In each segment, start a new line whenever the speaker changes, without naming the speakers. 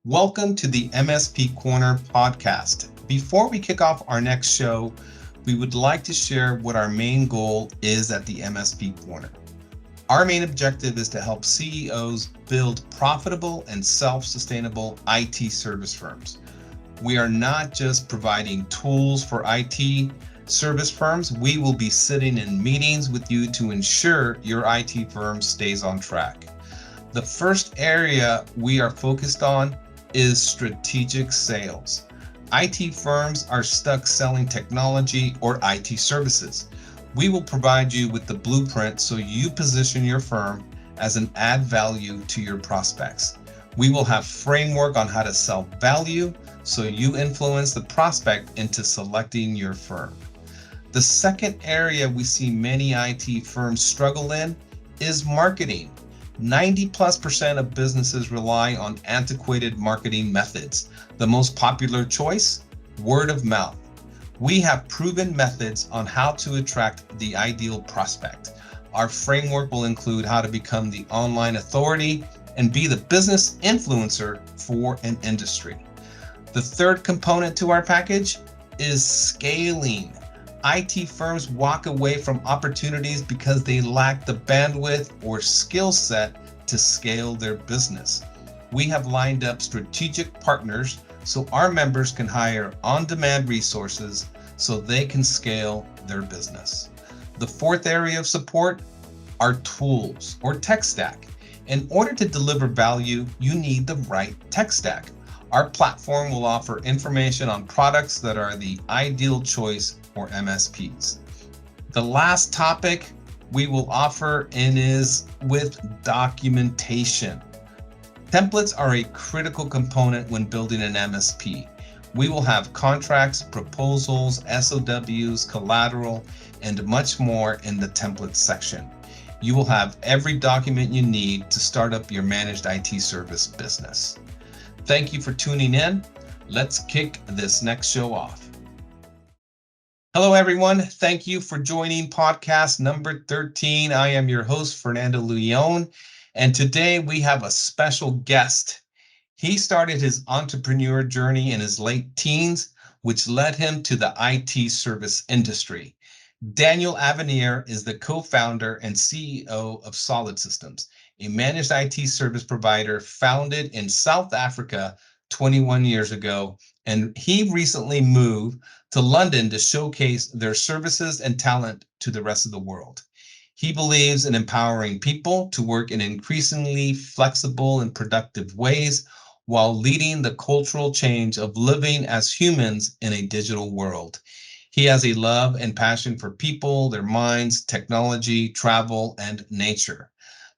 Welcome to the MSP Corner podcast. Before we kick off our next show, we would like to share what our main goal is at the MSP Corner. Our main objective is to help CEOs build profitable and self-sustainable IT service firms. We are not just providing tools for IT service firms, we will be sitting in meetings with you to ensure your IT firm stays on track. The first area we are focused on is strategic sales. IT firms are stuck selling technology or IT services. We will provide you with the blueprint so you position your firm as an add value to your prospects. We will have framework on how to sell value so you influence the prospect into selecting your firm. The second area we see many IT firms struggle in is marketing. 90+% of businesses rely on antiquated marketing methods. The most popular choice, word of mouth. We have proven methods on how to attract the ideal prospect. Our framework will include how to become the online authority and be the business influencer for an industry. The third component to our package is scaling. IT firms walk away from opportunities because they lack the bandwidth or skill set to scale their business. We have lined up strategic partners so our members can hire on-demand resources so they can scale their business. The fourth area of support are tools or tech stack. In order to deliver value, you need the right tech stack. Our platform will offer information on products that are the ideal choice for MSPs. The last topic we will offer is with documentation. Templates are a critical component when building an MSP. We will have contracts, proposals, SOWs, collateral, and much more in the templates section. You will have every document you need to start up your managed IT service business. Thank you for tuning in. Let's kick this next show off. Hello, everyone. Thank you for joining podcast number 13. I am your host, Fernando Leon, and today we have a special guest. He started his entrepreneur journey in his late teens, which led him to the IT service industry. Daniel Avenir is the co-founder and CEO of Solid Systems, a managed IT service provider founded in South Africa 21 years ago, and he recently moved to London to showcase their services and talent to the rest of the world. He believes in empowering people to work in increasingly flexible and productive ways while leading the cultural change of living as humans in a digital world. He has a love and passion for people, their minds, technology, travel, and nature.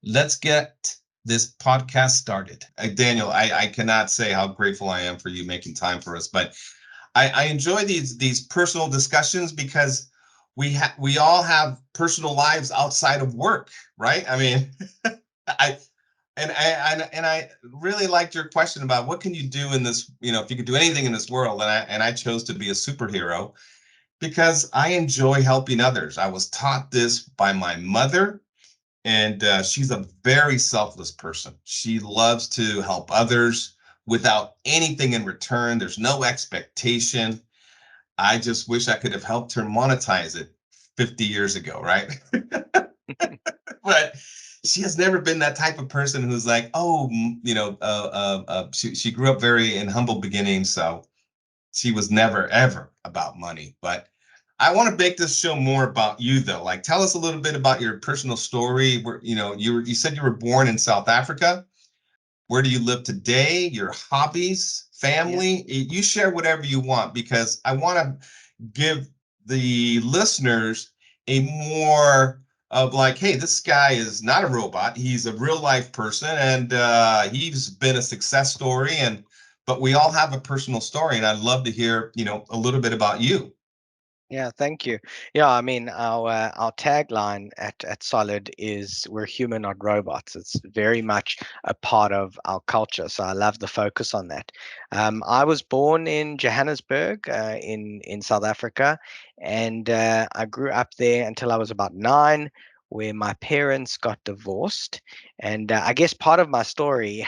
Let's get this podcast started. Daniel, I cannot say how grateful I am for you making time for us, but I enjoy these personal discussions because we all have personal lives outside of work, right? I mean, I really liked your question about what can you do in this, if you could do anything in this world, and I chose to be a superhero because I enjoy helping others. I was taught this by my mother. And she's a very selfless person. She loves to help others without anything in return. There's no expectation. I just wish I could have helped her monetize it 50 years ago, right? But she has never been that type of person who's like, she grew up very in humble beginnings, so she was never, ever about money. But I want to make this show more about you, though. Like, tell us a little bit about your personal story. Where you said you were born in South Africa. Where do you live today? Your hobbies, family. Yeah. You share whatever you want because I want to give the listeners a more of like, hey, this guy is not a robot. He's a real life person, and he's been a success story. But we all have a personal story, and I'd love to hear a little bit about you.
Yeah, thank you. Yeah, I mean, our tagline at Solid is we're human, not robots. It's very much a part of our culture. So I love the focus on that. I was born in Johannesburg, in South Africa, and I grew up there until I was about 9. where my parents got divorced. And I guess part of my story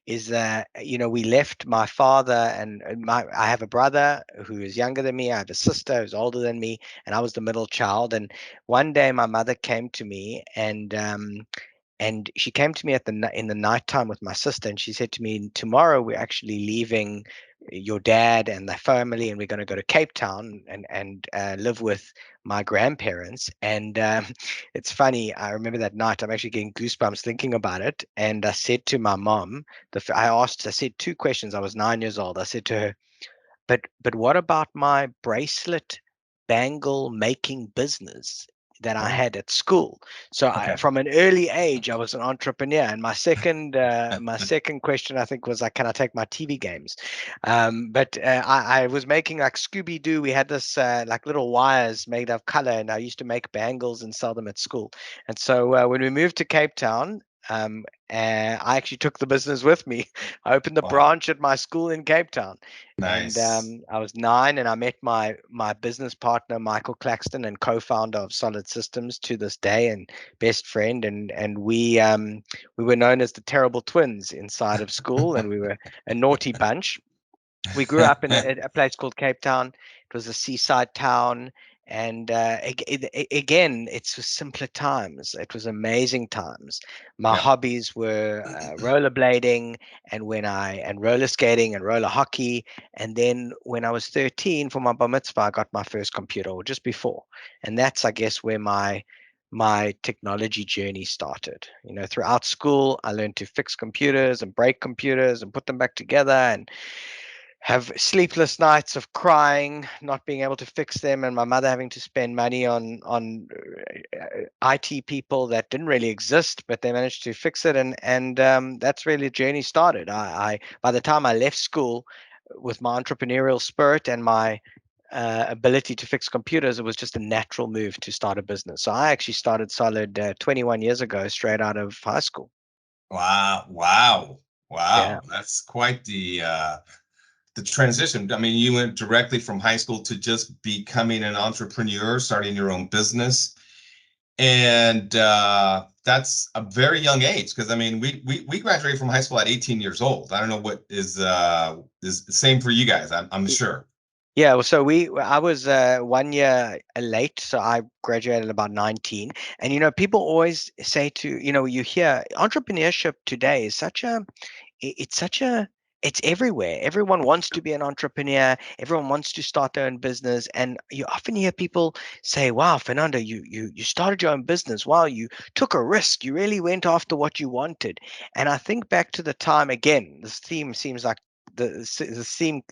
is that, we left my father and I have a brother who is younger than me. I have a sister who's older than me, and I was the middle child. And one day my mother came to me, and she came to me in the nighttime with my sister, and she said to me, tomorrow we're actually leaving your dad and the family, and we're going to go to Cape Town and live with my grandparents. And it's funny, I remember that night, I'm actually getting goosebumps thinking about it. And I said to my mom, I said two questions. I was 9 years old. I said to her, but what about my bracelet bangle making business that I
Oh,
had at school? So
okay.
from an early age, I was an entrepreneur. And my second question, I think, was like, can I take my TV games? But I was making like Scooby Doo. We had this like little wires made of color, and I used to make bangles and sell them at school. And so when we moved to Cape Town. I actually took the business with me. I opened the
Wow.
branch at my school in Cape Town, and
Nice.
I was 9, and I met my business partner Michael Claxton, and co-founder of Solid Systems to this day, and best friend. And we were known as the terrible twins inside of school, and we were a naughty bunch. We grew up in a place called Cape Town. It was a seaside town, and again, it's was simpler times. It was amazing times. My
Yeah.
hobbies were rollerblading, and roller skating and roller hockey. And then when I was 13 for my bar mitzvah, I got my first computer, or just before. And that's, I guess, where my technology journey started. Throughout school, I learned to fix computers and break computers and put them back together, and have sleepless nights of crying, not being able to fix them, and my mother having to spend money on IT people that didn't really exist, but they managed to fix it, and that's really the journey started. I by the time I left school, with my entrepreneurial spirit and my ability to fix computers, it was just a natural move to start a business. So I actually started Solid 21 years ago, straight out of high school.
Wow. Wow.
Yeah.
Wow. That's quite the transition. I mean, you went directly from high school to just becoming an entrepreneur, starting your own business. And that's a very young age, because I mean, we graduated from high school at 18 years old. I don't know what is the same for you guys. I'm sure.
Yeah, well, so I was 1 year late, so I graduated about 19. And people always say you hear entrepreneurship today is it's such a it's everywhere. Everyone wants to be an entrepreneur. Everyone wants to start their own business, and you often hear people say, "Wow, Fernando, you started your own business. Wow, you took a risk. You really went after what you wanted." And I think back to the time again. This theme seems like the theme.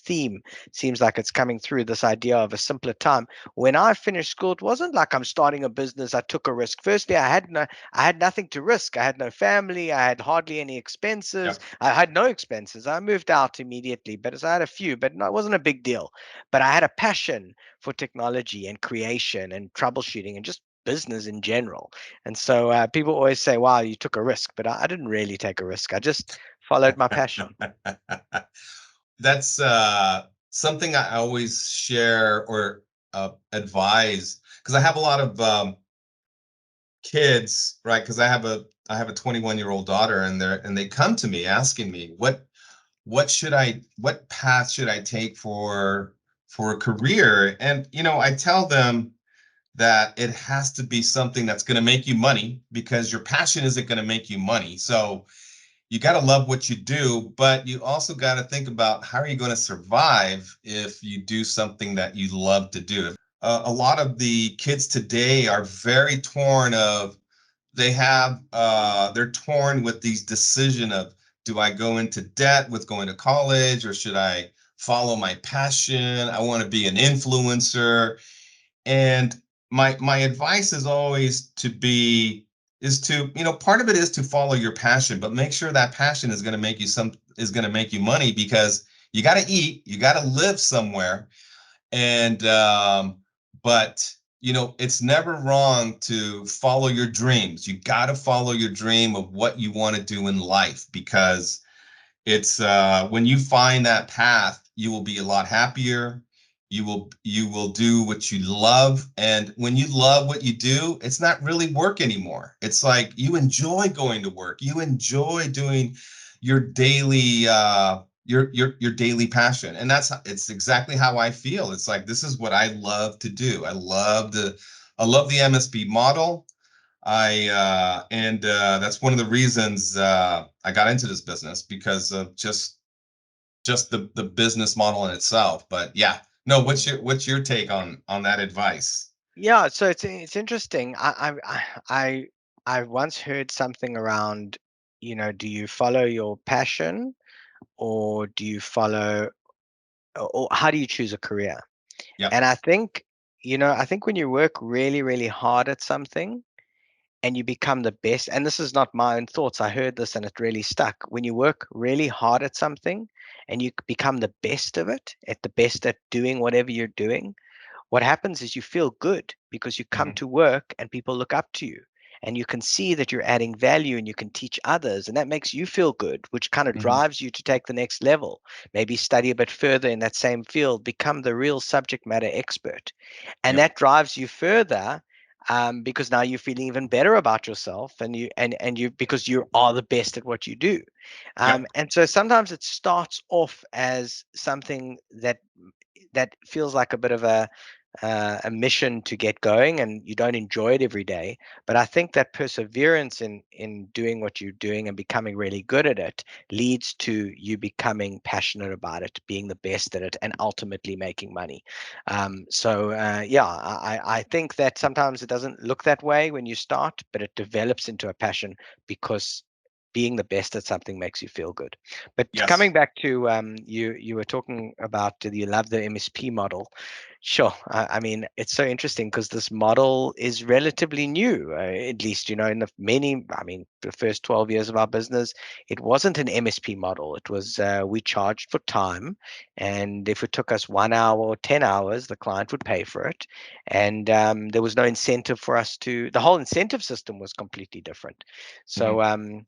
Theme seems like it's coming through, this idea of a simpler time. When I finished school, it wasn't like I'm starting a business. I took a risk. Firstly, I had nothing to risk. I had no family. I had hardly any expenses.
Yep.
I had no expenses. I moved out immediately, but I had a few, but no, it wasn't a big deal. But I had a passion for technology and creation and troubleshooting and just business in general. And so people always say, wow, you took a risk, but I didn't really take a risk. I just followed my passion.
That's something I always share or advise, because I have a lot of kids, right? Because I have a 21-year-old daughter, and they come to me asking me what path should I take for a career. And I tell them that it has to be something that's going to make you money, because your passion isn't going to make you money. So you got to love what you do, but you also got to think about how are you going to survive if you do something that you love to do. A lot of the kids today are very torn of they're torn with these decision of, do I go into debt with going to college, or should I follow my passion? I want to be an influencer. And my advice is always to be is to part of it is to follow your passion, but make sure that passion is going to make you money, because you got to eat, you got to live somewhere. And but it's never wrong to follow your dreams. You got to follow your dream of what you want to do in life, because it's when you find that path, you will be a lot happier. you will do what you love, and when you love what you do, it's not really work anymore. It's like you enjoy going to work, you enjoy doing your daily your daily passion, and it's exactly how I feel. It's like this is what I love to do. I love the MSP model. I and That's one of the reasons I got into this business, because of just the business model in itself. But yeah, no, what's your take on that advice?
Yeah, so it's interesting. I once heard something around, do you follow your passion, or do you follow, or how do you choose a career?
Yep.
And I think when you work really, really hard at something and you become the best, and this is not my own thoughts, I heard this and it really stuck. When you work really hard at something and you become the best of it, at the best at doing whatever you're doing, what happens is you feel good because you come
Hmm.
to work and people look up to you, and you can see that you're adding value and you can teach others, and that makes you feel good, which kind of
Hmm.
drives you to take the next level, maybe study a bit further in that same field, become the real subject matter expert, and
Yep.
that drives you further, because now you're feeling even better about yourself, and you because you are the best at what you do.
Yep.
And so sometimes it starts off as something that feels like a bit of a mission to get going, and you don't enjoy it every day. But I think that perseverance in doing what you're doing and becoming really good at it leads to you becoming passionate about it, being the best at it, and ultimately making money. Yeah, I think that sometimes it doesn't look that way when you start, but it develops into a passion because being the best at something makes you feel good. But coming
Yes.
back to, you were talking about, you love the MSP model. Sure. I mean, it's so interesting because this model is relatively new, at least, in the first 12 years of our business, it wasn't an MSP model. It was, we charged for time. And if it took us 1 hour or 10 hours, the client would pay for it. And there was no incentive for us the whole incentive system was completely different.
Hmm.
So,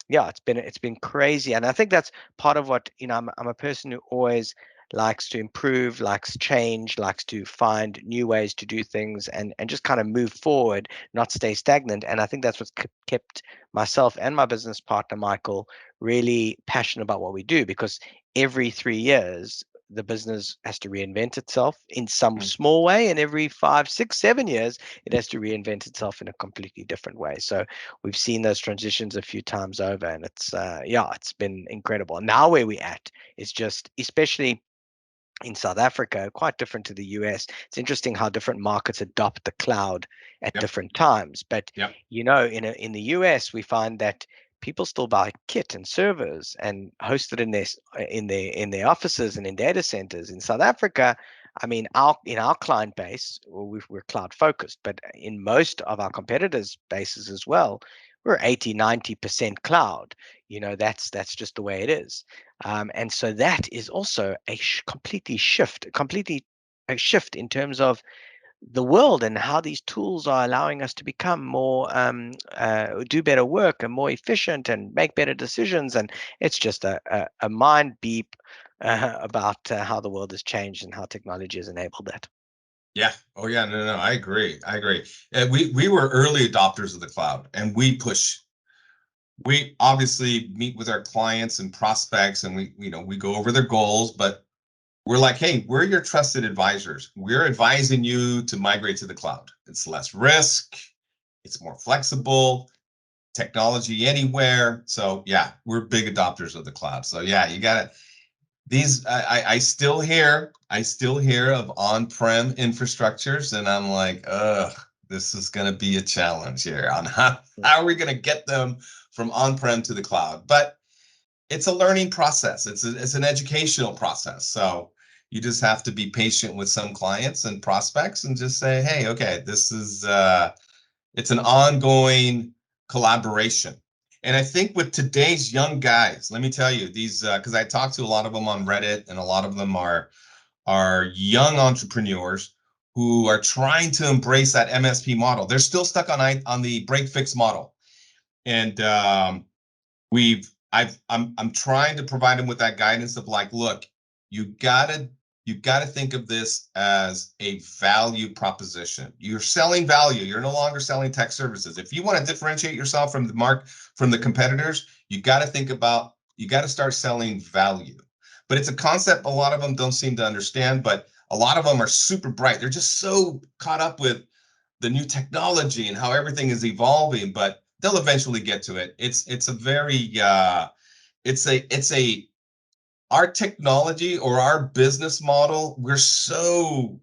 yeah, it's been crazy. And I think that's part of what, I'm a person who always likes to improve, likes change, likes to find new ways to do things, and just kind of move forward, not stay stagnant. And I think that's what's kept myself and my business partner, Michael, really passionate about what we do, because every 3 years, the business has to reinvent itself in some small way. And every 5, 6, 7 years, it has to reinvent itself in a completely different way. So we've seen those transitions a few times over, and it's been incredible. Now where we're at is just, especially in South Africa, quite different to the US. It's interesting how different markets adopt the cloud at
Yep.
different times. But
Yep.
in the US, we find that people still buy kit and servers and host it in their offices and in data centers. In South Africa, I mean, in our client base, well, we're cloud focused, but in most of our competitors' bases as well, we're 80-90% cloud. That's just the way it is. And so that is also completely a shift in terms of the world and how these tools are allowing us to become more, do better work and more efficient and make better decisions. And it's just a mind beep about how the world has changed and how technology has enabled that.
Yeah. Oh yeah. No, no, no. I agree. I agree. We were early adopters of the cloud, and we obviously meet with our clients and prospects, and we go over their goals, but we're like, hey, we're your trusted advisors. We're advising you to migrate to the cloud. It's less risk, it's more flexible, technology anywhere. So yeah, we're big adopters of the cloud. So yeah, you got it. These I still hear of on-prem infrastructures, and I'm like, ugh, this is gonna be a challenge here on how are we gonna get them from on-prem to the cloud. But it's a learning process. It's an educational process. So you just have to be patient with some clients and prospects and just say, hey, okay, this is it's an ongoing collaboration. And I think with today's young guys, let me tell you, these because I talk to a lot of them on Reddit, and a lot of them are young entrepreneurs who are trying to embrace that MSP model. They're still stuck on the break fix model, and I'm trying to provide them with that guidance of like, look, you gotta you've got to think of this as a value proposition. You're selling value. You're no longer selling tech services. If you want to differentiate yourself from the competitors, you got to think about, you got to start selling value. But it's a concept a lot of them don't seem to understand, but a lot of them are super bright. They're just so caught up with the new technology and how everything is evolving, but they'll eventually get to it. It's a very it's a our technology or our business model, we're so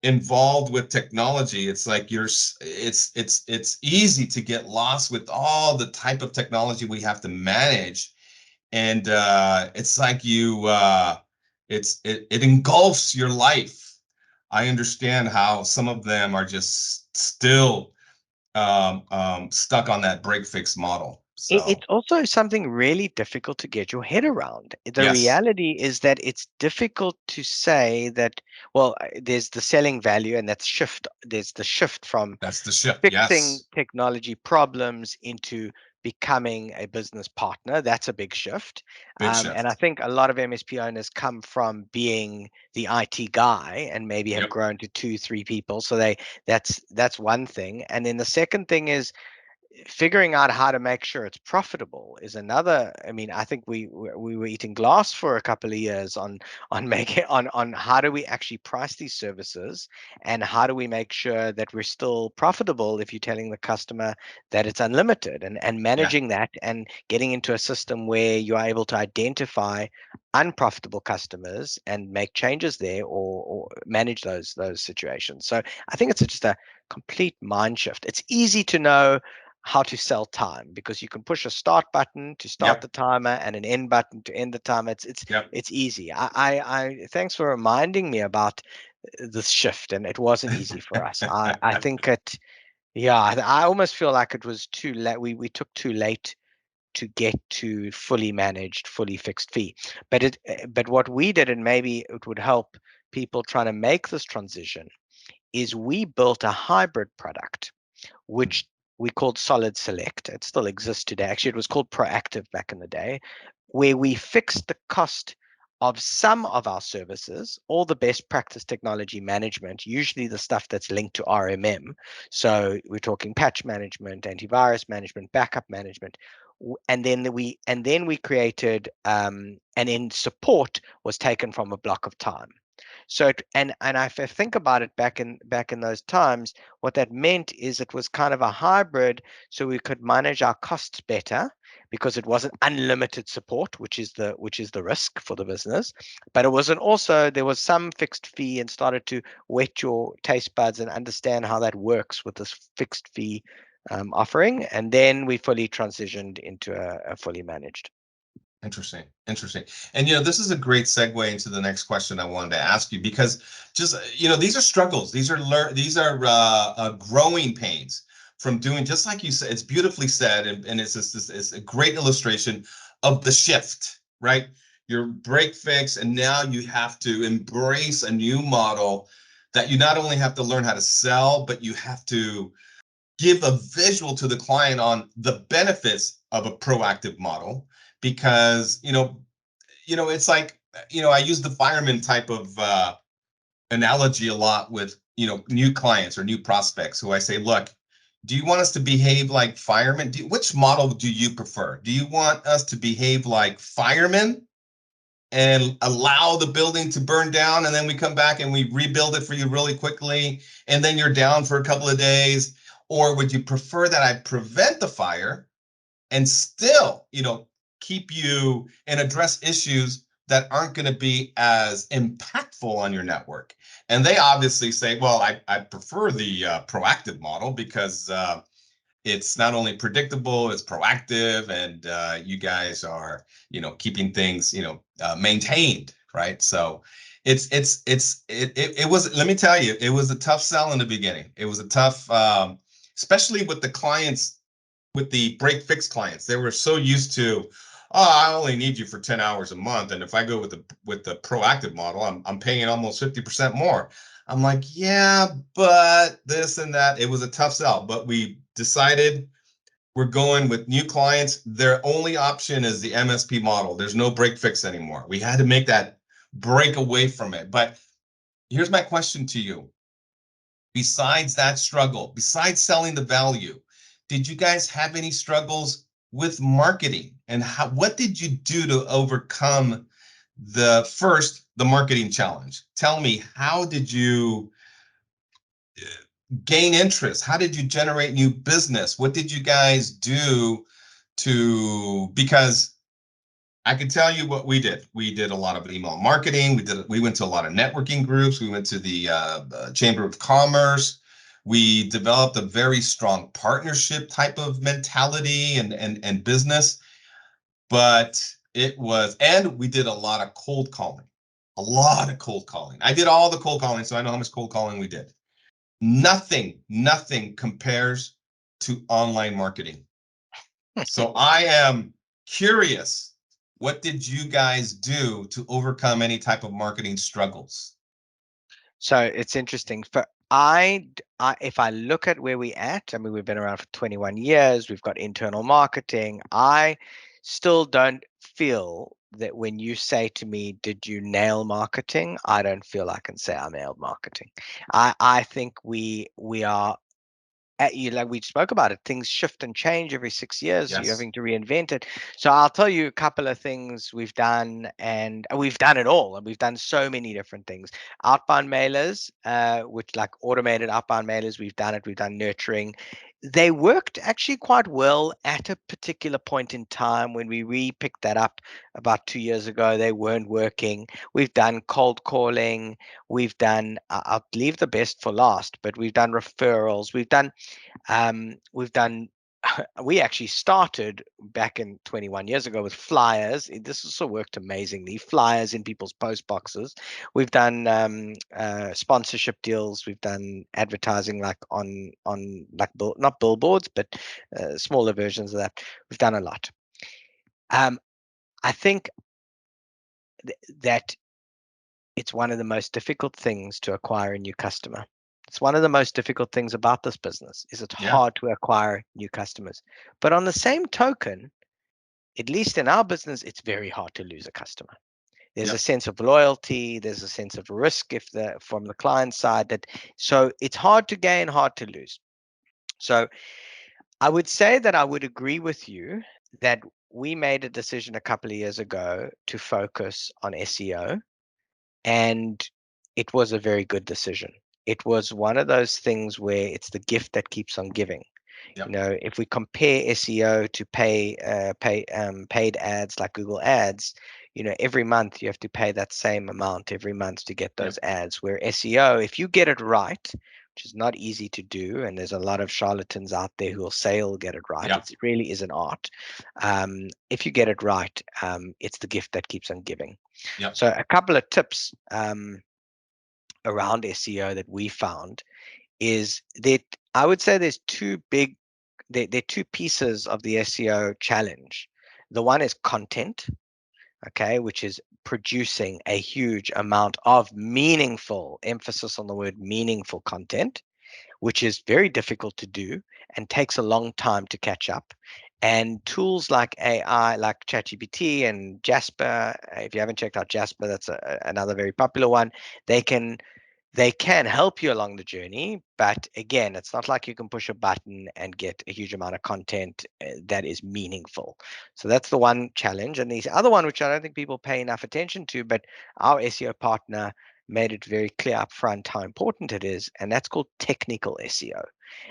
involved with technology. It's like it's easy to get lost with all the type of technology we have to manage. And it's like it engulfs your life. I understand how some of them are just still stuck on that break fix model.
It's
So
also something really difficult to get your head around. The
yes,
reality is that it's difficult to say that, well, there's the selling value and that's shift. There's the shift from
that's the shift.
fixing
Yes,
technology problems into becoming a business partner. That's a big shift.
big
And I
shift.
think a lot of MSP owners come from being the IT guy and maybe have
Yep.
grown to 2, 3 people. So that's one thing. And then the second thing is figuring out how to make sure it's profitable is another. I mean, I think we were eating glass for a couple of years on making on how do we actually price these services and how do we make sure that we're still profitable if you're telling the customer that it's unlimited, and
Yeah.
managing that and getting into a system where you are able to identify unprofitable customers and make changes there, or manage those situations. So I think it's just a complete mind shift. It's easy to know how to sell time because you can push a start button to start the
Yep.
timer and an end button to end the timer.
Yep.
It's easy. I thanks for reminding me about this shift, and it wasn't easy for us. I think it, yeah, I almost feel like it was too late. We took too late to get to fully managed, fully fixed fee. But what we did, and maybe it would help people trying to make this transition, is we built a hybrid product which we called Solid Select. It still exists today. Actually, it was called Proactive back in the day, where we fixed the cost of some of our services, all the best practice technology management, usually the stuff that's linked to RMM. So we're talking patch management, antivirus management, backup management. And then we created and in support was taken from a block of time. So and if I think about it back in those times, what that meant is it was kind of a hybrid, so we could manage our costs better because it wasn't unlimited support, which is the risk for the business, but it wasn't also there was some fixed fee, and started to wet your taste buds and understand how that works with this fixed fee offering, and then we fully transitioned into a fully managed.
Interesting. Interesting. And this is a great segue into the next question I wanted to ask you, because just these are struggles. These are growing pains from doing, just like you said. It's beautifully said, and it's a great illustration of the shift, right? Your break fix, and now you have to embrace a new model that you not only have to learn how to sell, but you have to give a visual to the client on the benefits of a proactive model. Because it's like, I use the fireman type of analogy a lot with new clients or new prospects, who I say, look, do you want us to behave like firemen? Which model do you prefer? Do you want us to behave like firemen and allow the building to burn down, and then we come back and we rebuild it for you really quickly, and then you're down for a couple of days? Or would you prefer that I prevent the fire and still, keep you and address issues that aren't going to be as impactful on your network? And they obviously say, well, I prefer the proactive model, because it's not only predictable, it's proactive, and you guys are, keeping things, maintained, right? So it was, let me tell you, it was a tough sell in the beginning. It was a tough, especially with the clients, with the break fix clients. They were so used to, oh, I only need you for 10 hours a month, and if I go with the proactive model, I'm paying almost 50% more. I'm like, yeah, but this and that. It was a tough sell, but we decided we're going with new clients. Their only option is the MSP model. There's no break fix anymore. We had to make that break away from it. But here's my question to you. Besides that struggle, besides selling the value, did you guys have any struggles with marketing? And what did you do to overcome the marketing challenge? Tell me, how did you gain interest? How did you generate new business? What did you guys do because I can tell you what we did. We did a lot of email marketing. We went to a lot of networking groups. We went to the Chamber of Commerce. We developed a very strong partnership type of mentality and business. But and we did a lot of cold calling. A lot of cold calling. I did all the cold calling, so I know how much cold calling we did. Nothing compares to online marketing. So I am curious, what did you guys do to overcome any type of marketing struggles?
So it's interesting. If I look at where we're at, I mean, we've been around for 21 years. We've got internal marketing. I still don't feel that when you say to me, "Did you nail marketing?" I don't feel I can say I nailed marketing. I think we are like we spoke about it, things shift and change every 6 years. You're
Yes.
having to reinvent it. So I'll tell you a couple of things we've done, and we've done it all, and we've done so many different things. Outbound mailers, which like automated outbound mailers, we've done it. We've done nurturing. They worked actually quite well at a particular point in time. When we re-picked that up about 2 years ago, they weren't working. We've done cold calling. We've done, I'll leave the best for last, but we've done referrals. We've done we actually started back in 21 years ago with flyers. This also worked amazingly. Flyers in people's post boxes. We've done sponsorship deals. We've done advertising like on like not billboards, but smaller versions of that. We've done a lot. I think that it's one of the most difficult things to acquire a new customer. It's one of the most difficult things about this business is it's hard to acquire new customers. But on the same token, at least in our business, it's very hard to lose a customer. There's a sense of loyalty, there's a sense of risk from the client side, so it's hard to gain, hard to lose. So I would say that I would agree with you that we made a decision a couple of years ago to focus on SEO, and it was a very good decision. It was one of those things where it's the gift that keeps on giving.
Yep.
You know, if we compare SEO to paid ads like Google Ads, you know, every month you have to pay that same amount every month to get those ads. Where SEO, if you get it right, which is not easy to do, and there's a lot of charlatans out there who will say they'll get it right. It really is an art. If you get it right, it's the gift that keeps on giving. So a couple of tips around SEO that we found is that I would say there's two pieces of the SEO challenge. The one is content, okay, which is producing a huge amount of meaningful, emphasis on the word meaningful content, which is very difficult to do and takes a long time to catch up. And tools like AI, like ChatGPT and Jasper, if you haven't checked out Jasper, that's another very popular one. They can help you along the journey, but again, it's not like you can push a button and get a huge amount of content that is meaningful. So that's the one challenge. And the other one, which I don't think people pay enough attention to, but our SEO partner made it very clear up front how important it is, and that's called technical SEO.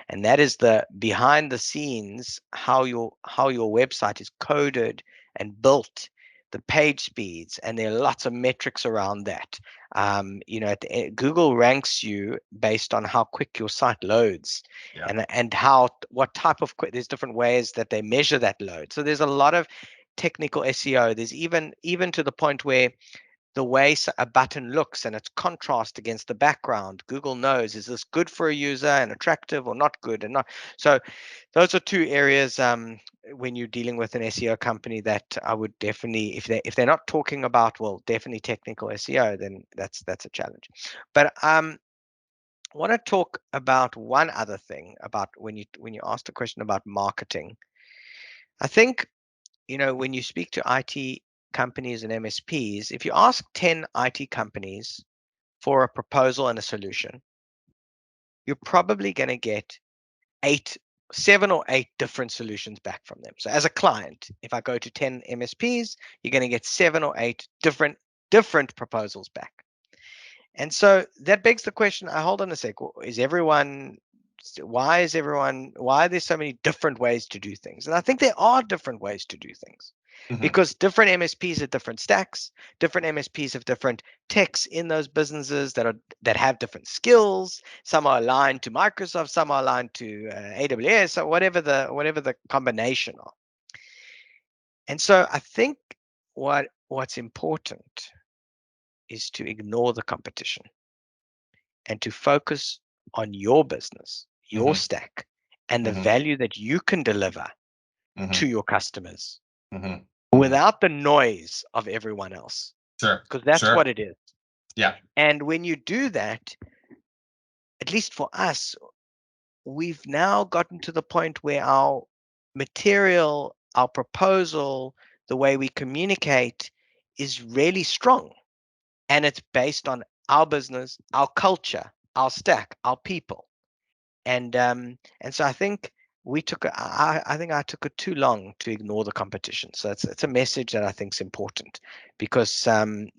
And that is the behind the scenes, how your website is coded and built, the page speeds, and there are lots of metrics around that. You know, Google ranks you based on how quick your site loads, and what type of there's different ways that they measure that load. So there's a lot of technical SEO. There's even to the point where the way a button looks and its contrast against the background, Google knows, is this good for a user and attractive or not good and not. So those are two areas when you're dealing with an SEO company that I would definitely, if they're not talking about, well, definitely technical SEO, then that's a challenge. But I want to talk about one other thing about when you asked a question about marketing. I think, you know, when you speak to IT companies and MSPs, if you ask 10 IT companies for a proposal and a solution, you're probably going to get 7 or 8 different solutions back from them. So as a client, if I go to 10 MSPs, you're going to get 7 or 8 different proposals back. And so that begs the question, hold on a sec, why are there so many different ways to do things? And I think there are different ways to do things. Because different MSPs have different stacks, different MSPs have different techs in those businesses that have different skills. Some are aligned to Microsoft, some are aligned to AWS, or whatever the combination are. And so I think what's important is to ignore the competition and to focus on your business, your stack, and the value that you can deliver to your customers. Without the noise of everyone else.
Sure.
Because that's what it is.
Yeah.
And when you do that, at least for us, we've now gotten to the point where our material, our proposal, the way we communicate is really strong. And it's based on our business, our culture, our stack, our people. And so I think I think I took it too long to ignore the competition. So it's a message that I think is important, because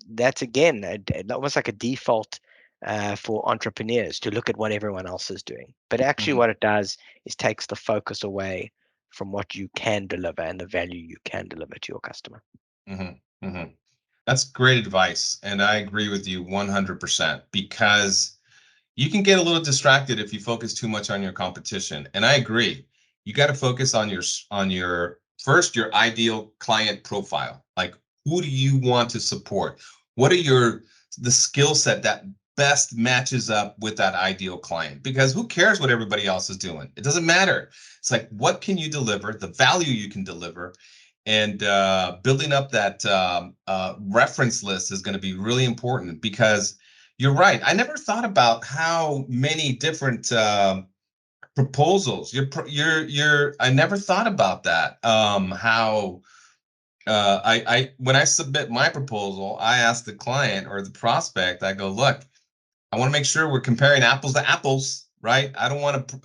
that's again almost like a default for entrepreneurs to look at what everyone else is doing. But actually, what it does is takes the focus away from what you can deliver and the value you can deliver to your customer.
That's great advice, and I agree with you 100%, because you can get a little distracted if you focus too much on your competition. And I agree. You got to focus on your ideal client profile. Like, who do you want to support? What are the skill set that best matches up with that ideal client? Because who cares what everybody else is doing? It doesn't matter. It's like, what can you deliver, the value you can deliver, and building up that reference list is going to be really important, because you're right. I never thought about how many different proposals. I never thought about that. How when I submit my proposal, I ask the client or the prospect. I go, look, I want to make sure we're comparing apples to apples, right? I don't want to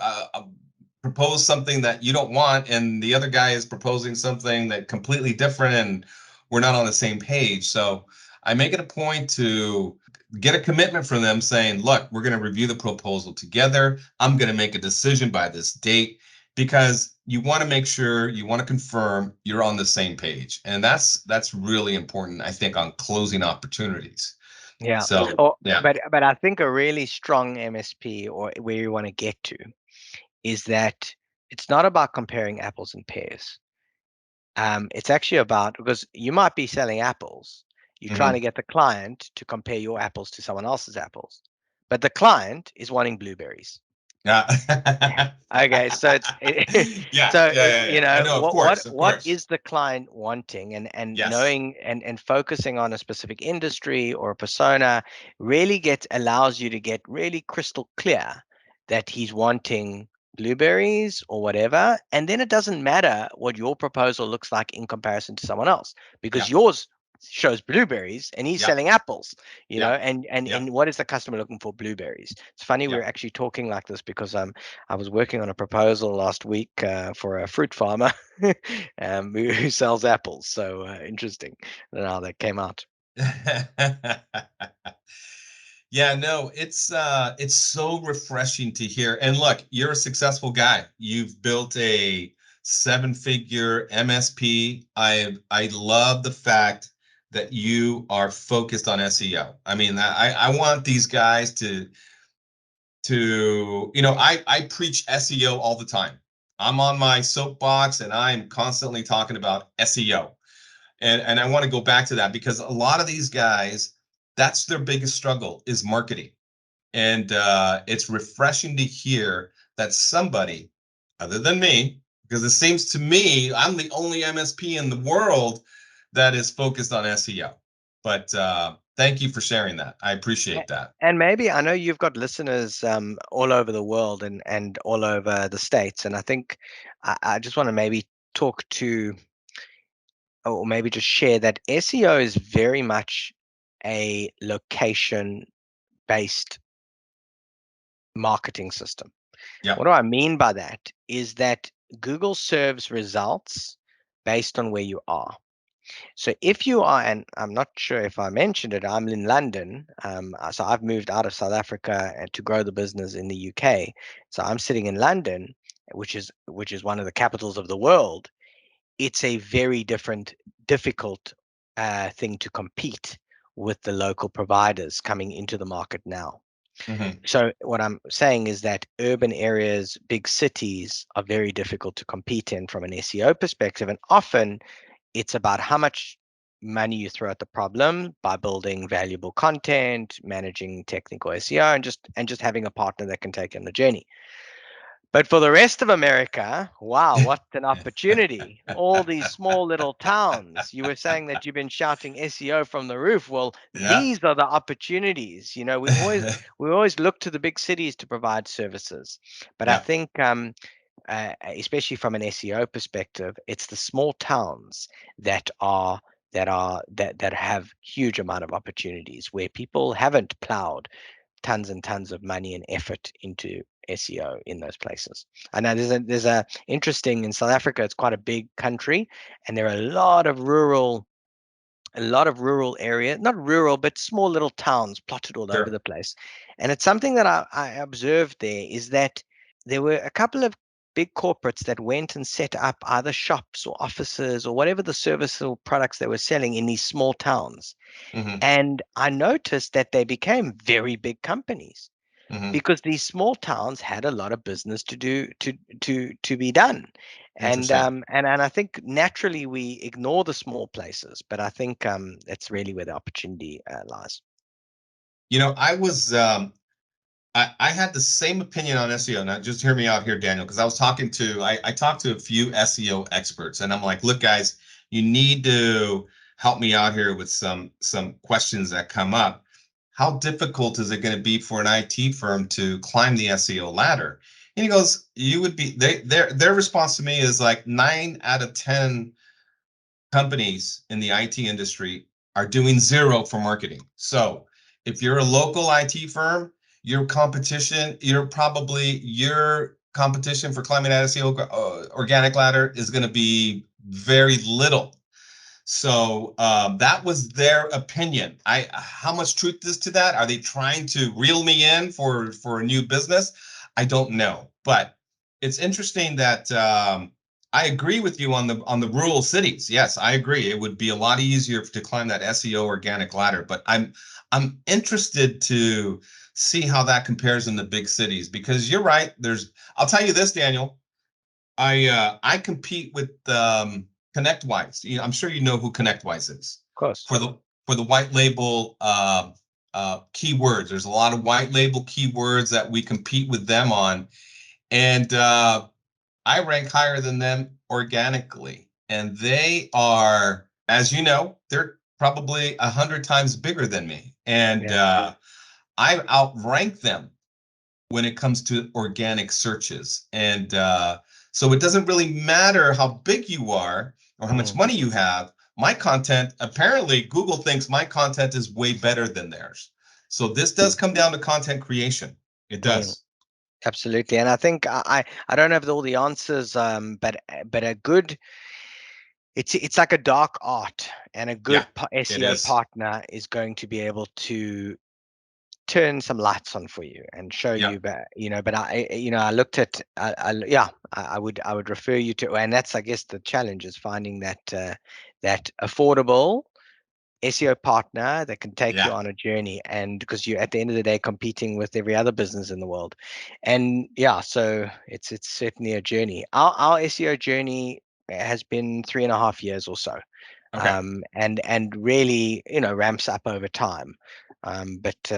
propose something that you don't want, and the other guy is proposing something that completely different, and we're not on the same page. So I make it a point to get a commitment from them saying, look, we're going to review the proposal together. I'm going to make a decision by this date, because you want to make sure, you want to confirm you're on the same page. And that's really important, I think, on closing opportunities.
Yeah.
So, yeah.
But I think a really strong MSP, or where you want to get to, is that it's not about comparing apples and pears. It's actually about, because you might be selling apples, you're trying to get the client to compare your apples to someone else's apples, but the client is wanting blueberries.
Yeah.
Okay, so what is the client wanting, and
Yes.
knowing and focusing on a specific industry or a persona really allows you to get really crystal clear that he's wanting blueberries or whatever, and then it doesn't matter what your proposal looks like in comparison to someone else, because yours shows blueberries and he's selling apples, and what is the customer looking for? Blueberries. It's funny, we're actually talking like this because I was working on a proposal last week for a fruit farmer who sells apples. So interesting. I don't know how that came out.
Yeah, no, it's so refreshing to hear. And look, you're a successful guy. You've built a 7-figure MSP. I love the fact that you are focused on SEO. I mean, I want these guys to I preach SEO all the time. I'm on my soapbox and I'm constantly talking about SEO. And I want to go back to that, because a lot of these guys, that's their biggest struggle, is marketing. And it's refreshing to hear that somebody other than me, because it seems to me I'm the only MSP in the world that is focused on SEO. But thank you for sharing that. I appreciate that.
And maybe, I know you've got listeners all over the world and all over the States. And I think I just want to maybe talk to or maybe just share that SEO is very much a location-based marketing system.
Yeah.
What do I mean by that? Is that Google serves results based on where you are. So if you are, and I'm not sure if I mentioned it, I'm in London. So I've moved out of South Africa to grow the business in the UK. So I'm sitting in London, which is one of the capitals of the world. It's a very difficult thing to compete with the local providers coming into the market now.
Hmm.
So what I'm saying is that urban areas, big cities are very difficult to compete in from an SEO perspective. And often it's about how much money you throw at the problem by building valuable content, managing technical SEO, and just having a partner that can take you on the journey. But for the rest of America, wow, what an opportunity. All these small little towns. You were saying that you've been shouting SEO from the roof. Well,
Yeah.
these are the opportunities. We always look to the big cities to provide services. But I
Yeah.
think especially from an SEO perspective, it's the small towns that have huge amount of opportunities where people haven't plowed tons and tons of money and effort into SEO in those places. I know there's a interesting in South Africa. It's quite a big country, and there are a lot of rural area, not rural, but small little towns plotted all over
Sure.
the place. And it's something that I observed there is that there were a couple of big corporates that went and set up either shops or offices or whatever the service or products they were selling in these small towns.
Hmm.
And I noticed that they became very big companies
Hmm.
because these small towns had a lot of business to be done. And
Interesting.
I think naturally we ignore the small places, but I think that's really where the opportunity lies.
I was I had the same opinion on SEO. Now, just hear me out here, Daniel, because I talked to a few SEO experts, and I'm like, look, guys, you need to help me out here with some questions that come up. How difficult is it going to be for an IT firm to climb the SEO ladder? And he goes, you would be their response to me is like 9 out of 10 companies in the IT industry are doing zero for marketing. So if you're a local IT firm, your competition for climbing that SEO organic ladder is going to be very little. So that was their opinion. How much truth is to that? Are they trying to reel me in for a new business? I don't know, but it's interesting that I agree with you on the rural cities. Yes, I agree. It would be a lot easier to climb that SEO organic ladder, but I'm interested to see how that compares in the big cities because you're right. I'll tell you this, Daniel. I compete with ConnectWise. I'm sure you know who ConnectWise is
Of course.
for the white label keywords. There's a lot of white label keywords that we compete with them on, and I rank higher than them organically. And they are, as you know, they're probably 100 times bigger than me, and
Yeah.
I outrank them when it comes to organic searches. And so it doesn't really matter how big you are or how much
Mm,
money you have. My content, apparently, Google thinks my content is way better than theirs. So this does come down to content creation. It
mm,
does.
absolutely. And I think I don't have all the answers, but a good it's like a dark art, and a
Yeah,
good
it
SEO
is.
partner is going to be able to turn some lights on for you and show
Yeah.
you. But I looked at yeah, I would refer you to, and that's, I guess, the challenge is finding that affordable SEO partner that can take you
Yeah.
on a journey, and because you're at the end of the day competing with every other business in the world. And yeah, so it's certainly a journey. Our SEO journey has been 3.5 years or so,
Okay.
and really, ramps up over time. But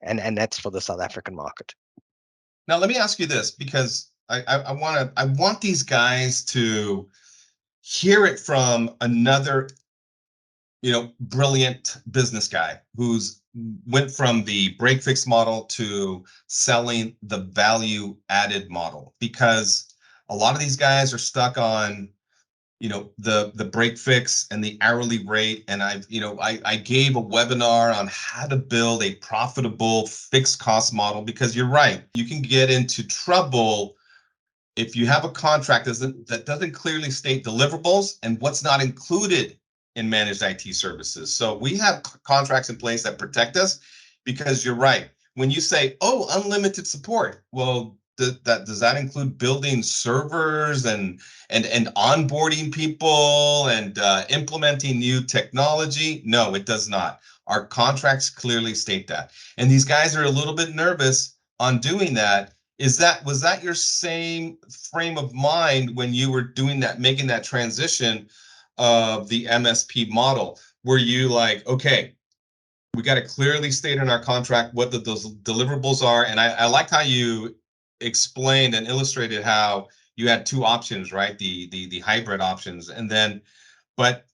and that's for the South African market.
Now let me ask you this because I want these guys to hear it from another brilliant business guy who's went from the break fix model to selling the value added model because a lot of these guys are stuck on the break fix and the hourly rate. And I gave a webinar on how to build a profitable fixed cost model, because you're right, you can get into trouble if you have a contract that doesn't clearly state deliverables and what's not included in managed IT services. So we have contracts in place that protect us, because you're right. When you say, oh, unlimited support, well, does that include building servers and onboarding people and implementing new technology? No, it does not. Our contracts clearly state that. And these guys are a little bit nervous on doing that. Was that your same frame of mind when you were doing that, making that transition of the MSP model? Were you like, okay, we got to clearly state in our contract what those deliverables are? And I liked how you explained and illustrated how you had two options, right? The hybrid options. And then, but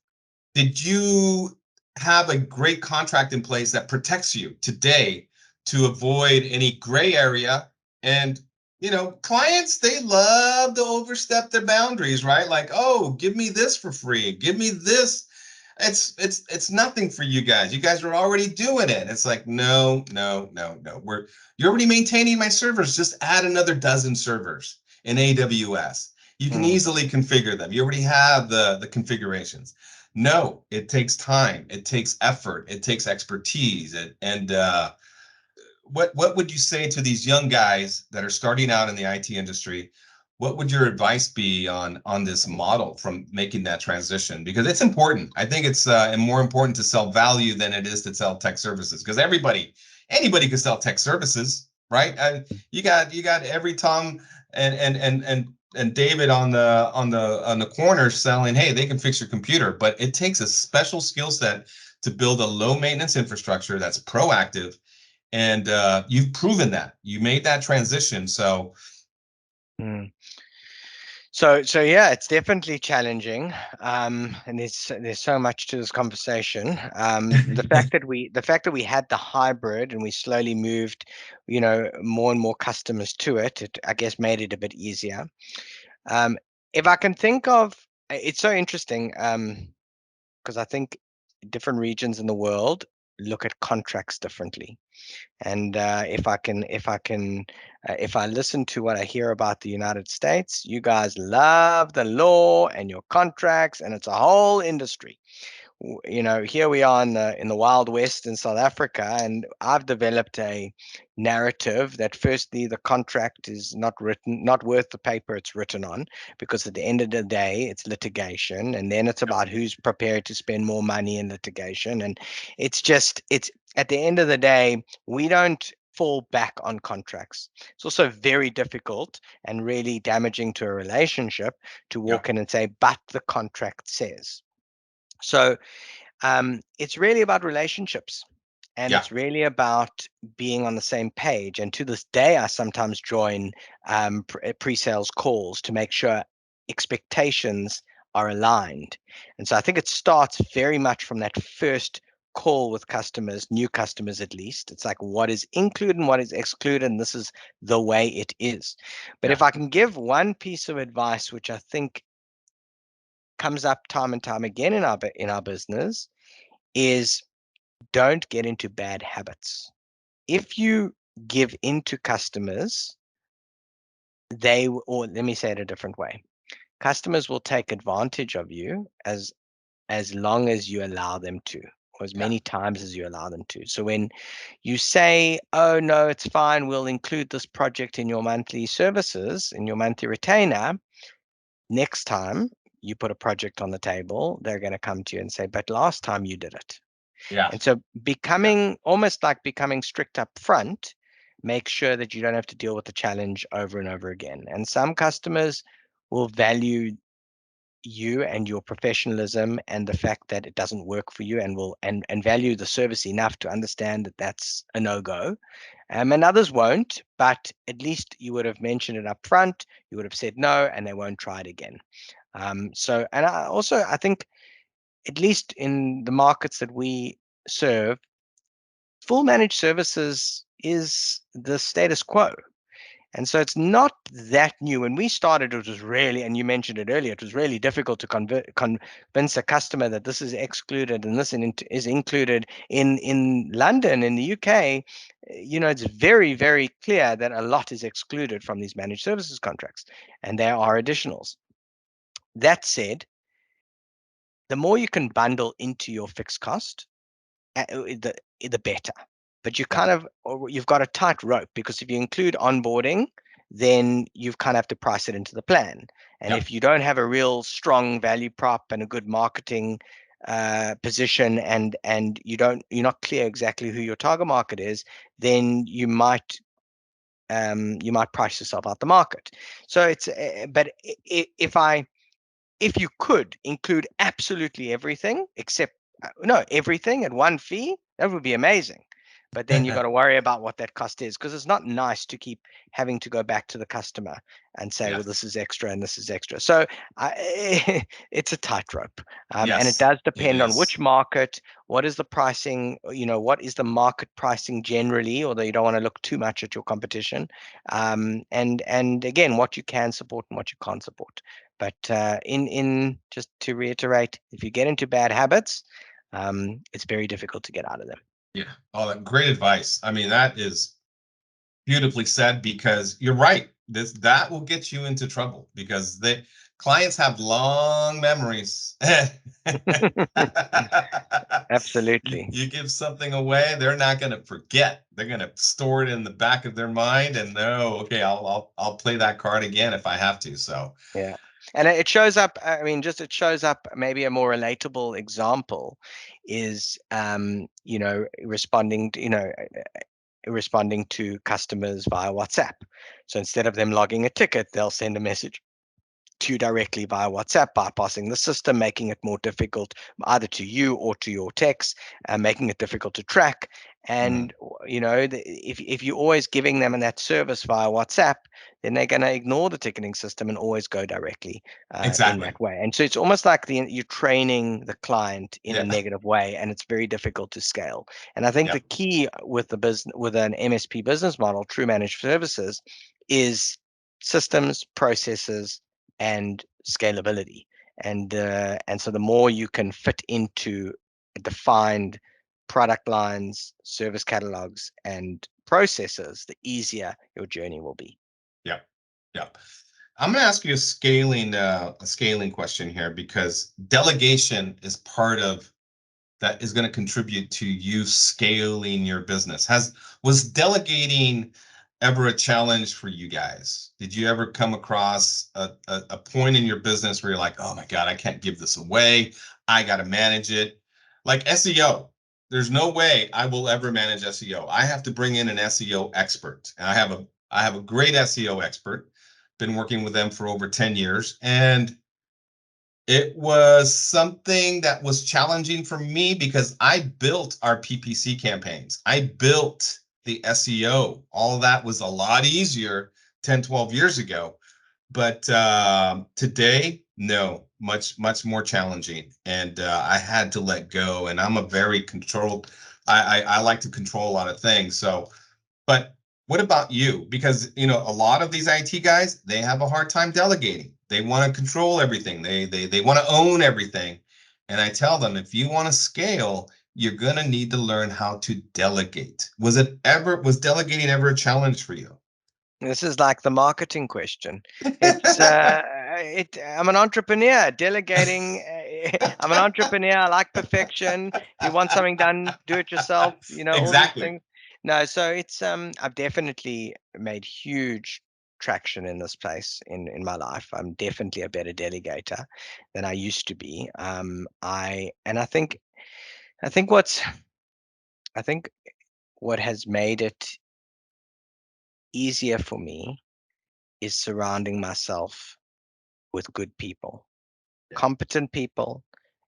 did you have a great contract in place that protects you today to avoid any gray area? And clients, they love to overstep their boundaries, right? Like, oh, give me this for free, give me this. It's nothing for you guys. You guys are already doing it. It's like, no, no, no, no. You're already maintaining my servers. Just add another dozen servers in AWS. You can easily configure them. You already have the configurations. No, it takes time. It takes effort. It takes expertise. And what would you say to these young guys that are starting out in the IT industry? What would your advice be on this model from making that transition? Because it's important. I think it's more important to sell value than it is to sell tech services. Because anybody can sell tech services, right? You got every Tom and David on the corner selling, hey, they can fix your computer. But it takes a special skill set to build a low maintenance infrastructure that's proactive. And you've proven that. You made that transition. So
So yeah, it's definitely challenging, and there's so much to this conversation. The fact that we had the hybrid and we slowly moved, more and more customers to it, I guess made it a bit easier. If I can think of, it's so interesting, because I think different regions in the world look at contracts differently. And if I listen to what I hear about the United States, you guys love the law and your contracts, and it's a whole industry. Here we are in the Wild West in South Africa, and I've developed a narrative that firstly, the contract is not worth the paper it's written on, because at the end of the day, it's litigation, and then it's about who's prepared to spend more money in litigation, and it's at the end of the day, we don't fall back on contracts. It's also very difficult and really damaging to a relationship to walk in and say, but the contract says. So it's really about relationships, and it's really about being on the same page. And to this day, I sometimes join pre-sales calls to make sure expectations are aligned. And so I think it starts very much from that first call with customers, new customers at least. It's like, what is included and what is excluded, and this is the way it is. But if I can give one piece of advice, which I think comes up time and time again in our business, is don't get into bad habits. If you give in to customers, or let me say it a different way, customers will take advantage of you as long as you allow them to, or as many times as you allow them to. So when you say, oh no, it's fine, we'll include this project in your monthly services, in your monthly retainer, next time you put a project on the table, they're going to come to you and say, but last time you did it. And so almost like becoming strict up front, make sure that you don't have to deal with the challenge over and over again. And some customers will value you and your professionalism and the fact that it doesn't work for you, and will and value the service enough to understand that that's a no-go. And others won't, but at least you would have mentioned it up front, you would have said no, and they won't try it again. And I think, at least in the markets that we serve, full managed services is the status quo. And so it's not that new. When we started, it was really, and you mentioned it earlier, it was really difficult to convince a customer that this is excluded and this is included. In London, in the UK, it's very, very clear that a lot is excluded from these managed services contracts, and there are additionals. That said, the more you can bundle into your fixed cost, the better. But you've got a tight rope, because if you include onboarding, then you've kind of have to price it into the plan. And if you don't have a real strong value prop and a good marketing position, and you're not clear exactly who your target market is, then you might price yourself out the market. So it's but if you could include absolutely everything except everything at one fee, that would be amazing. But then you got to worry about what that cost is, because it's not nice to keep having to go back to the customer and say, well, this is extra and this is extra. So it's a tightrope, and it does depend on which market, what is the pricing, what is the market pricing generally, although you don't want to look too much at your competition, and again, what you can support and what you can't support. But in just to reiterate, if you get into bad habits, it's very difficult to get out of them.
Yeah. Oh, great advice. I mean, that is beautifully said, because you're right. That will get you into trouble, because the clients have long memories.
Absolutely.
You give something away, they're not going to forget. They're going to store it in the back of their mind, and okay, I'll play that card again if I have to. So
yeah. And it shows up, it shows up, maybe a more relatable example is, responding to customers via WhatsApp. So instead of them logging a ticket, they'll send a message to you directly via WhatsApp, bypassing the system, making it more difficult either to you or to your techs, making it difficult to track. And if you're always giving them that service via WhatsApp, then they're going to ignore the ticketing system and always go directly in that way. And so it's almost like you're training the client in a negative way, and it's very difficult to scale. And I think the key with with an MSP business model, true managed services, is systems, processes, and scalability. And so the more you can fit into defined product lines, service catalogs, and processes, the easier your journey will be.
Yeah. I'm going to ask you a scaling question here, because delegation is part of that, is going to contribute to you scaling your business. Was delegating ever a challenge for you guys? Did you ever come across a point in your business where you're like, oh my God, I can't give this away, I got to manage it? Like SEO, there's no way I will ever manage SEO. I have to bring in an SEO expert, and I have a great SEO expert, been working with them for over 10 years, and it was something that was challenging for me, because I built our PPC campaigns. I built the SEO. All of that was a lot easier 10, 12 years ago. But today, no, much more challenging. And I had to let go. And I'm a very controlled, I like to control a lot of things. So, but what about you? Because, a lot of these IT guys, they have a hard time delegating. They want to control everything. They want to own everything. And I tell them, if you want to scale, you're going to need to learn how to delegate. Was delegating ever a challenge for you?
This is like the marketing question. It's I'm an entrepreneur. Delegating. I'm an entrepreneur. I like perfection. If you want something done, do it yourself. All these things. No, so it's I've definitely made huge traction in this place in my life. I'm definitely a better delegator than I used to be. I think what has made it easier for me is surrounding myself with good people, competent people,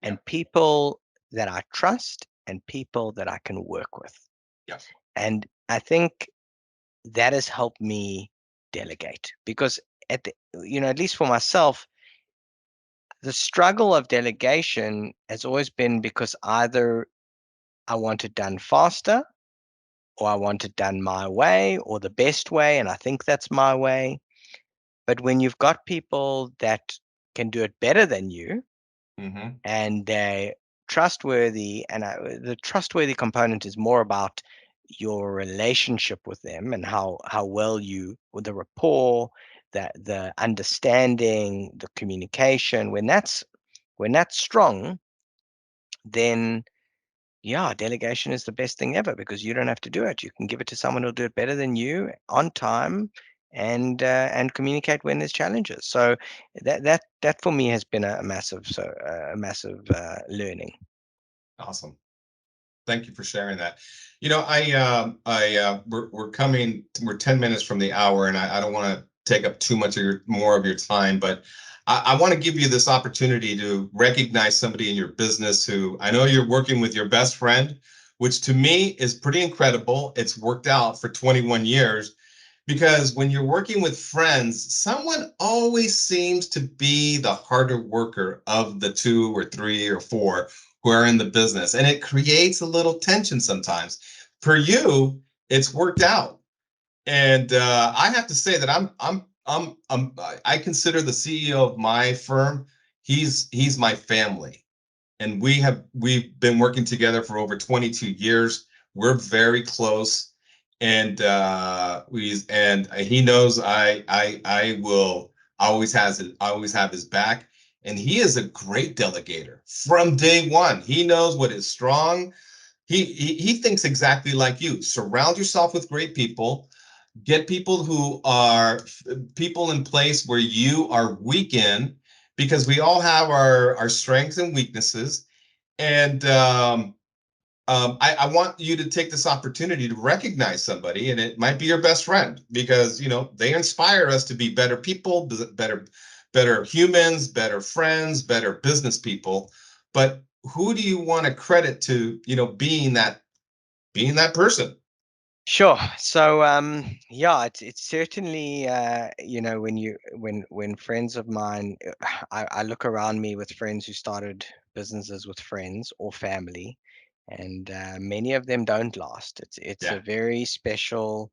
and people that I trust, and people that I can work with.
Yes.
And I think that has helped me delegate, because at least for myself, the struggle of delegation has always been because either I want it done faster, or I want it done my way or the best way, and I think that's my way. But when you've got people that can do it better than you,
Mm-hmm.
and they're trustworthy, and the trustworthy component is more about your relationship with them and how well you, with the rapport, the understanding, the communication, when that's strong, then yeah, delegation is the best thing ever because you don't have to do it. You can give it to someone who'll do it better than you on time, and communicate when there's challenges. So that for me has been a massive learning.
Awesome. Thank you for sharing that. We're 10 minutes from the hour, and I don't want to take up too much of more of your time, but I want to give you this opportunity to recognize somebody in your business who I know you're working with your best friend, which to me is pretty incredible. It's worked out for 21 years because when you're working with friends, someone always seems to be the harder worker of the two or three or four who are in the business, and it creates a little tension sometimes. For you, it's worked out, and I have to say that I consider the CEO of my firm. He's my family, and we've been working together for over 22 years. We're very close, and he knows I will always have his back, and he is a great delegator from day one. He knows what is strong. He thinks exactly like you. Surround yourself with great people. Get people who are people in place where you are weak in, because we all have our strengths and weaknesses. And I want you to take this opportunity to recognize somebody, and it might be your best friend, because they inspire us to be better people, better humans, better friends, better business people. But who do you want to credit to, being that person?
Sure. So yeah, it's certainly when friends of mine, I look around me with friends who started businesses with friends or family, and many of them don't last. It's a
Yeah.
very special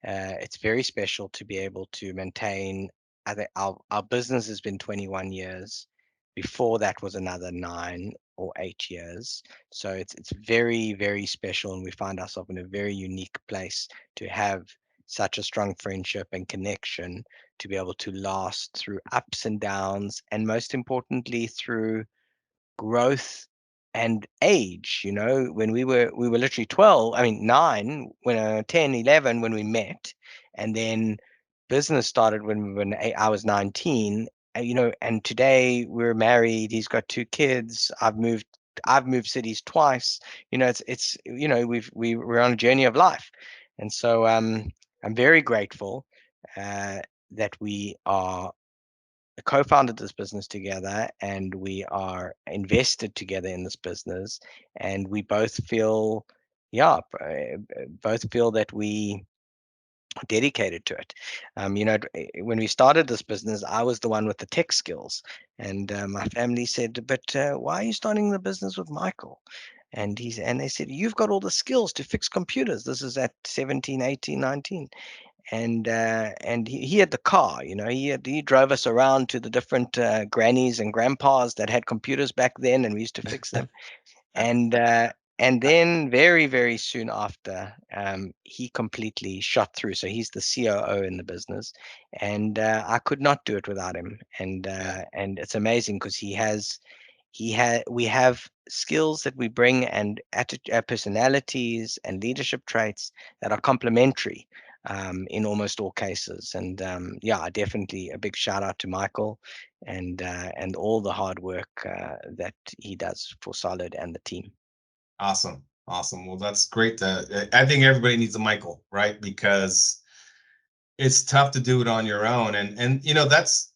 it's very special to be able to maintain. I think our business has been 21 years. Before that was another 9 or 8 years. So it's very, very special, and we find ourselves in a very unique place to have such a strong friendship and connection to be able to last through ups and downs, and most importantly through growth and age. When we were literally 12, I mean 9, when 10, 11 when we met, and then business started when I was 19. And today we're married. He's got 2 kids. I've moved cities twice. We're on a journey of life. And so I'm very grateful uh, that we are co-founded this business together, and we are invested together in this business, and we both feel, yeah, both feel that we are dedicated to it. When we started this business, I was the one with the tech skills, and my family said, "But why are you starting the business with Michael?" And they said, "You've got all the skills to fix computers." This is at 17, 18, 19. And he had the car. He drove us around to the different grannies and grandpas that had computers back then, and we used to fix them. And then very, very soon after, he completely shot through. So he's the COO in the business, and I could not do it without him. And it's amazing because we have skills that we bring, and personalities and leadership traits that are complementary in almost all cases. And yeah, definitely a big shout out to Michael, and all the hard work that he does for Solid and the team.
Awesome. Awesome. Well, that's great. I think everybody needs a Michael, right? Because it's tough to do it on your own. And that's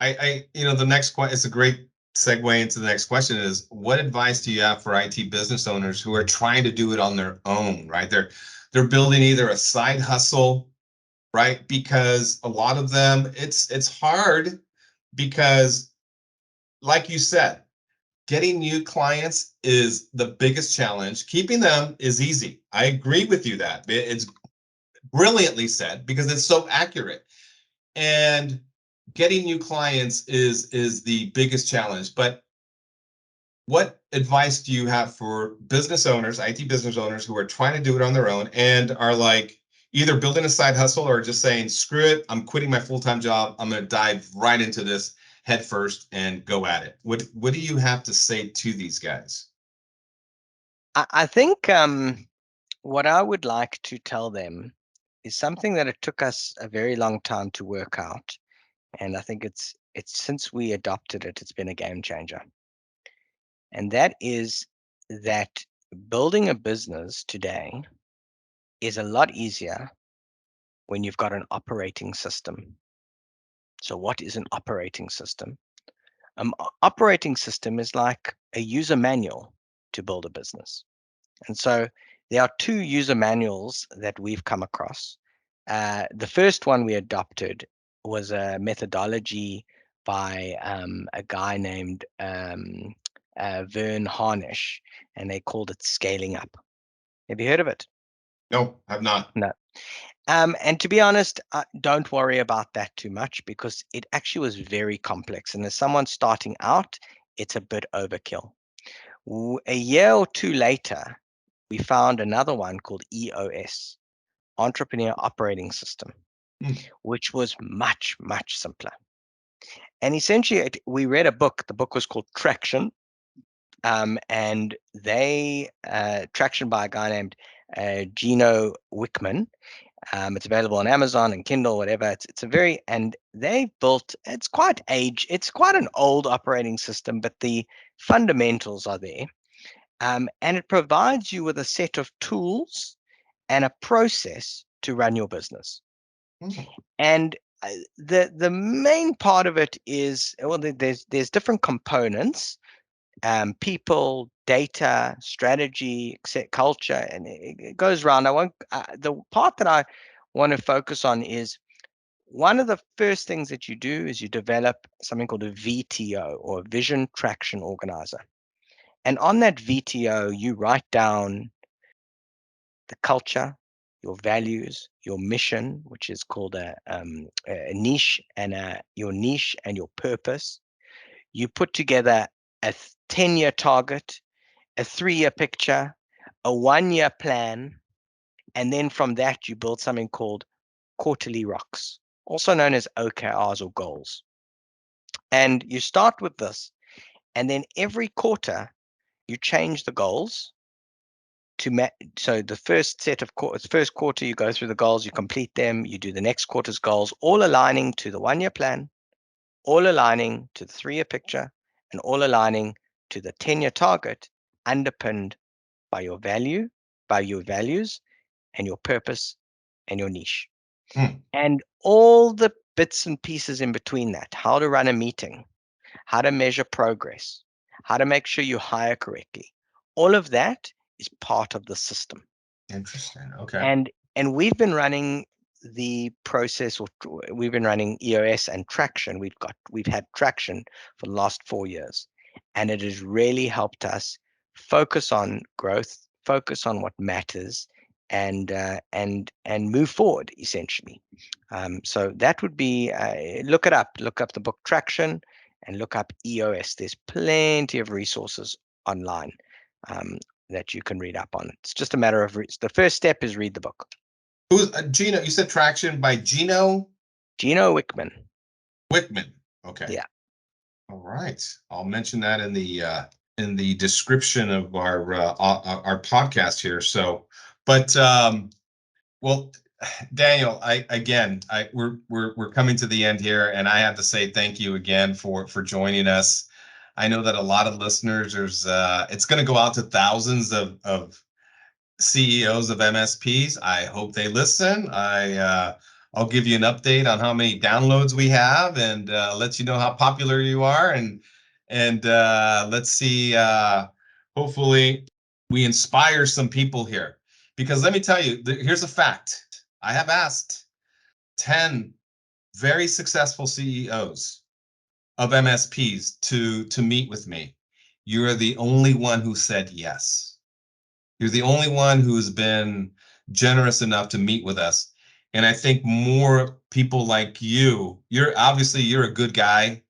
the next question. It's a great segue into the next question is, what advice do you have for IT business owners who are trying to do it on their own, right? They're building either a side hustle, right? Because a lot of them, it's hard because, like you said, getting new clients is the biggest challenge. Keeping them is easy. I agree with you that it's brilliantly said because it's so accurate. And getting new clients is the biggest challenge. But what advice do you have for business owners, IT business owners who are trying to do it on their own and are like either building a side hustle or just saying, screw it, I'm quitting my full-time job. I'm going to dive right into this head first and go at it. What do you have to say to these guys?
I think what I would like to tell them is something that it took us a very long time to work out. And I think it's since we adopted it, it's been a game changer. And that is that building a business today is a lot easier when you've got an operating system. So what is an operating system? Operating system is like a user manual to build a business. And so there are two user manuals that we've come across. The first one we adopted was a methodology by a guy named Vern Harnish, and they called it Scaling Up. Have you heard of it?
No, I've not.
No. And to be honest, don't worry about that too much because it actually was very complex. And as someone starting out, it's a bit overkill. A year or two later, we found another one called EOS, Entrepreneur Operating System, which was much, much simpler. And essentially, we read a book. The book was called Traction. And Traction by a guy named Gino Wickman. It's available on Amazon and Kindle, whatever. And they built, it's quite an old operating system, but the fundamentals are there. And it provides you with a set of tools and a process to run your business. And the main part of it is, well, there's different components, people, data, strategy, culture, and it goes around. The part that I want to focus on is one of the first things that you do is you develop something called a VTO, or Vision Traction Organizer. And on that VTO, you write down the culture, your values, your mission, which is called a niche, and your niche and your purpose. You put together a 10-year target, a 3-year picture, a 1-year plan, and then from that you build something called quarterly rocks, also known as OKRs or goals. And you start with this, and then every quarter you change the goals so the first quarter you go through the goals, you complete them, you do the next quarter's goals, all aligning to the 1-year plan, all aligning to the 3-year picture, and all aligning to the 10-year target, underpinned by your values, and your purpose and your niche. And all the bits and pieces in between that, how to run a meeting, how to measure progress, how to make sure you hire correctly. All of that is part of the system.
Interesting. Okay.
And we've been running the process, or we've been running EOS and Traction. We've had Traction for the last 4 years, and it has really helped us focus on growth, focus on what matters, and move forward essentially. So that would be look up the book Traction and look up EOS. There's plenty of resources online that you can read up on. It's just a matter of the first step is read the book.
Who's Gino? You said Traction by Gino
Wickman.
Wickman. Okay.
Yeah.
All right. I'll mention that in the description of our podcast here. So, but well, Daniel, we're coming to the end here, and I have to say thank you again for joining us. I know that a lot of listeners, it's going to go out to thousands of CEOs of MSPs. I hope they listen. I'll give you an update on how many downloads we have, and let you know how popular you are, and let's see. Hopefully, we inspire some people here, because let me tell you, here's a fact. I have asked 10 very successful CEOs of MSPs to meet with me. You're the only one who said yes. You're the only one who's been generous enough to meet with us. And I think more people like you're obviously you're a good guy.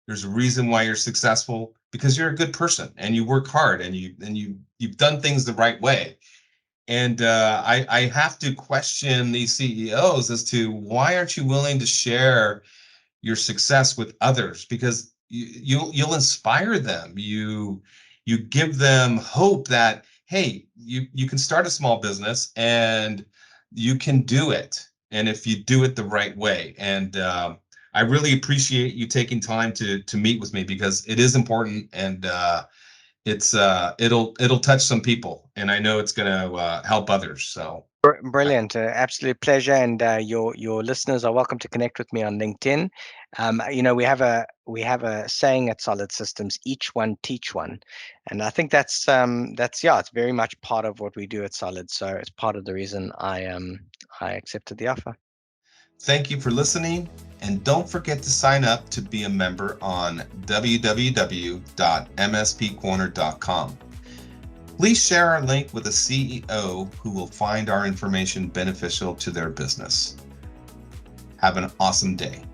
There's a reason why you're successful because you're a good person and you work hard and you've done things the right way. And I have to question these CEOs as to why aren't you willing to share your success with others, because you'll inspire them. You give them hope that, hey, you can start a small business and you can do it, and if you do it the right way. And I really appreciate you taking time to meet with me, because it is important, and it'll touch some people, and I know it's going to help others. So
Brilliant, absolute pleasure, and your listeners are welcome to connect with me on LinkedIn. We have a saying at Solid Systems: each one teach one, and I think that's yeah, it's very much part of what we do at Solid. So it's part of the reason I accepted the offer.
thank you for listening, and don't forget to sign up to be a member on www.mspcorner.com. Please share our link with a CEO who will find our information beneficial to their business. Have an awesome day.